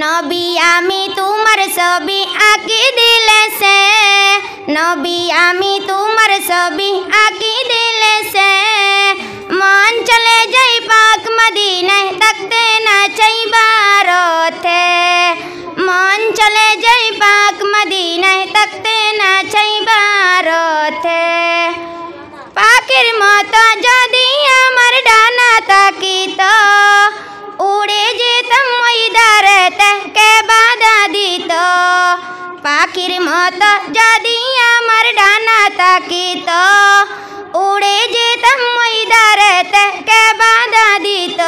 নবী আমি তোমার ছবি আঁকি দিলে সে, নবী আমি তোমার ছবি আঁকি দিলে সে, মন চলে যাই পাক মদিনায় থাকতে না চাই ভারতে, মন চলে যাই পাক মদিনায় থাকতে না চাই ভারতে। পাখির মতো যদি আমার ডানা থাকিত, উড়ে যেতাম ওই ধারেতে কে বাধা দিত। পাখির মতো যদি আমার ডানা থাকিত, উড়ে যেতাম ওই ধারেতে কে বাধা দিত।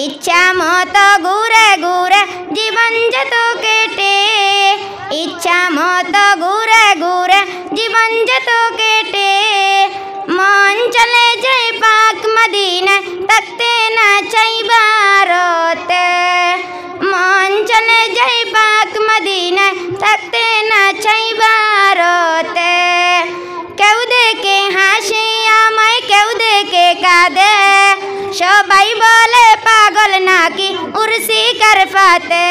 ইচ্ছা মতো ঘুরে ঘুরে জীবন যেত কেটে, ইচ্ছা মতো ঘুরে ঘুরে জীবন যেত কেটে, মন চলে যাই পাক মদিনায় থাকতে না চাই ভারতে, মন চলে যাই পাক মদিনায় থাকতে না চাই ভারতে। কেউ দেখে হাসে আমায়, কেউ দেখে কাঁদে, সবাই বলে পাগল নাকি উর্সি করফাতে,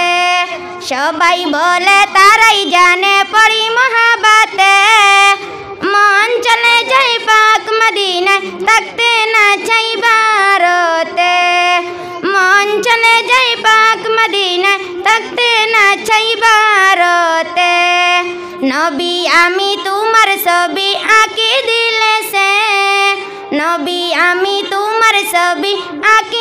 সবাই বলে তারাই জানে পড়ি মহাবাতে। মন চলে যাই পাক মদিনায় থাকতে না চাই ভারতে, মন চলে যাই পাক মদিনায় থাকতে না চাই ভারতে। নবী আমি তোমার ছবি আঁকি দিলে সে, নবী আমি তোমার ছবি আঁকি